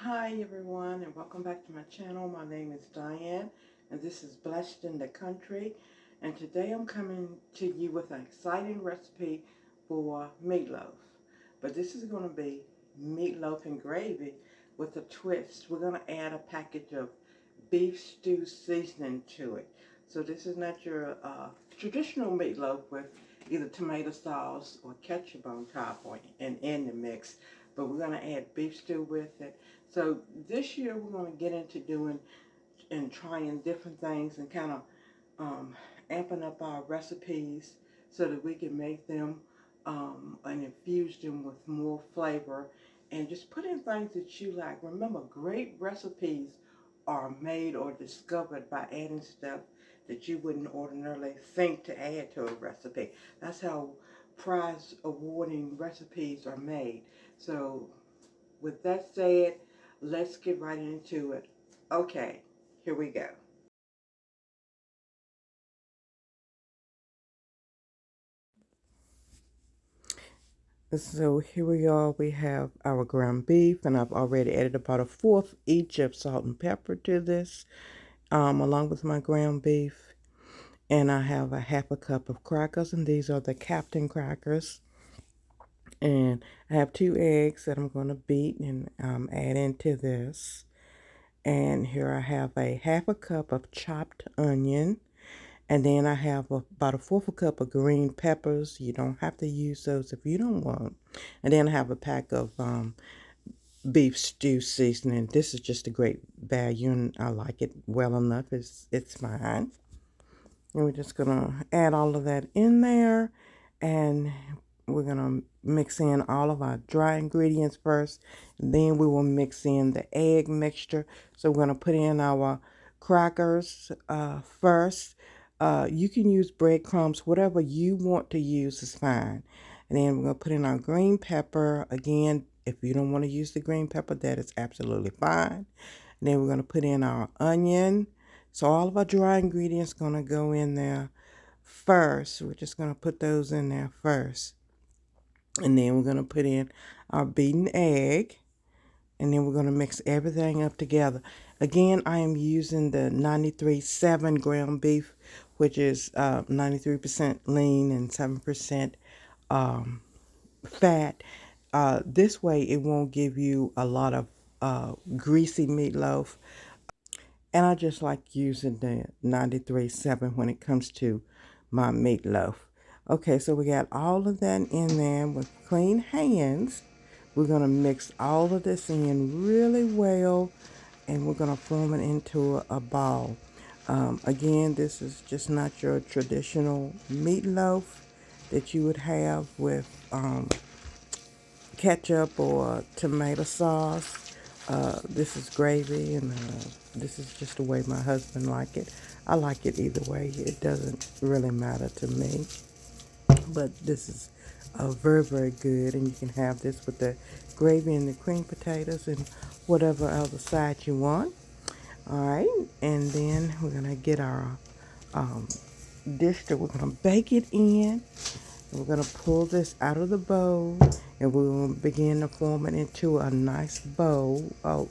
Hi everyone, and welcome back to my channel. My name is Diane and this is Blessed in the Country, and today I'm coming to you with an exciting recipe for meatloaf. But this is going to be meatloaf and gravy with a twist. We're going to add a package of beef stew seasoning to it. So this is not your traditional meatloaf with either tomato sauce or ketchup on top or in the mix, but we're going to add beef stew with it. So this year we're going to get into doing and trying different things and kind of amping up our recipes so that we can make them and infuse them with more flavor and just put in things that you like. Remember, great recipes are made or discovered by adding stuff that you wouldn't ordinarily think to add to a recipe. That's how prize awarding recipes are made. So with that said, let's get right into it. Okay, here we go. So here we are. We have our ground beef, and I've already added about a fourth each of salt and pepper to this, along with my ground beef. And I have a half a cup of crackers, and these are the Captain crackers. And I have 2 eggs that I'm going to beat and add into this. And here I have a half a cup of chopped onion. And then I have about a fourth a cup of green peppers. You don't have to use those if you don't want. And then I have a pack of beef stew seasoning. This is just a great value, and I like it well enough. It's fine. And we're just gonna add all of that in there, and we're gonna mix in all of our dry ingredients first. Then we will mix in the egg mixture. So we're gonna put in our crackers first. You can use breadcrumbs, whatever you want to use is fine. And then we're gonna put in our green pepper. Again, if you don't want to use the green pepper, that is absolutely fine. And then we're gonna put in our onion. So all of our dry ingredients going to go in there first. We're just going to put those in there first. And then we're going to put in our beaten egg. And then we're going to mix everything up together. Again, I am using the 93.7 ground beef, which is 93% lean and 7% fat. This way it won't give you a lot of greasy meatloaf. And I just like using the 93.7 when it comes to my meatloaf. Okay, so we got all of that in there with clean hands. We're going to mix all of this in really well, and we're going to form it into a ball. Again, this is just not your traditional meatloaf that you would have with ketchup or tomato sauce. This is gravy, and this is just the way my husband like it. I like it either way. It doesn't really matter to me. But this is very, very good, and you can have this with the gravy and the cream potatoes and whatever other side you want. All right, and then we're gonna get our dish that we're gonna bake it in. We're going to pull this out of the bowl, and we're going to begin to form it into a nice bowl. Oh,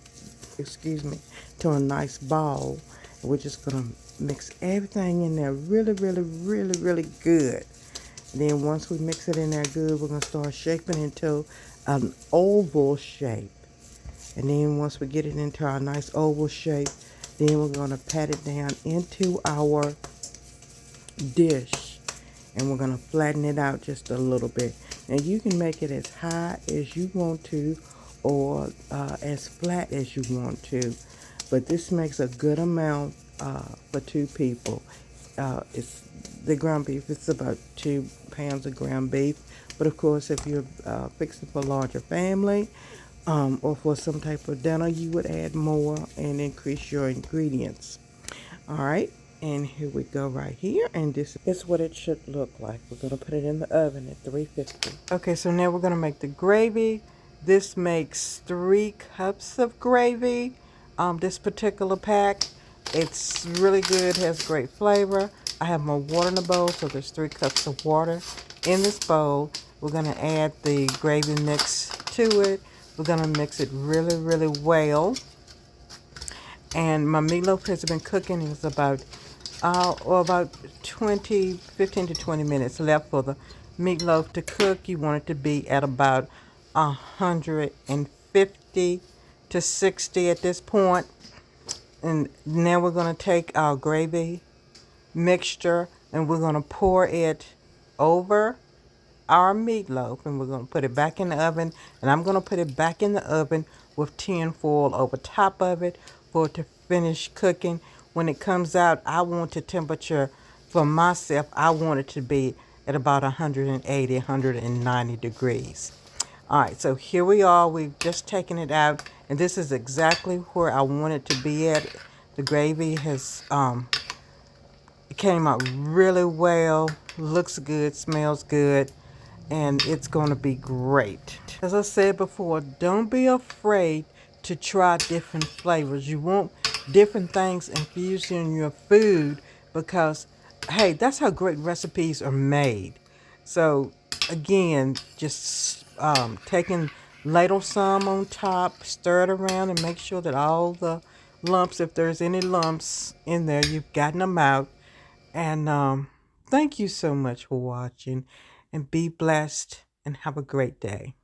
excuse me, to a nice ball. And we're just going to mix everything in there really, really, really, really good. And then once we mix it in there good, we're going to start shaping into an oval shape. And then once we get it into our nice oval shape, then we're going to pat it down into our dish, and we're going to flatten it out just a little bit. Now you can make it as high as you want to, or as flat as you want to, but this makes a good amount for 2 people. It's the ground beef. It's about 2 pounds of ground beef, but of course if you're fixing for a larger family, or for some type of dinner, you would add more and increase your ingredients. All right, and here we go right here, and this is what it should look like. We're going to put it in the oven at 350. Okay, so now we're going to make the gravy. This makes 3 cups of gravy. This particular pack, it's really good, has great flavor. I have my water in the bowl, so there's 3 cups of water in this bowl. We're going to add the gravy mix to it. We're gonna mix it really, really well. And my meatloaf has been cooking. It's about about 15 to 20 minutes left for the meatloaf to cook. You want it to be at about 150 to 60 at this point. And now we're going to take our gravy mixture and we're going to pour it over our meatloaf, and we're going to put it back in the oven, and I'm going to put it back in the oven with tin foil over top of it for it to finish cooking. When it comes out, I want the temperature for myself, I want it to be at about 180, 190 degrees. All right, so here we are. We've just taken it out, and this is exactly where I want it to be at. The gravy has it came out really well, looks good, smells good, and it's going to be great. As I said before, don't be afraid to try different flavors. You want different things infused in your food because, hey, that's how great recipes are made. So, again, just taking ladle some on top, stir it around, and make sure that all the lumps, if there's any lumps in there, you've gotten them out. And thank you so much for watching, and be blessed and have a great day.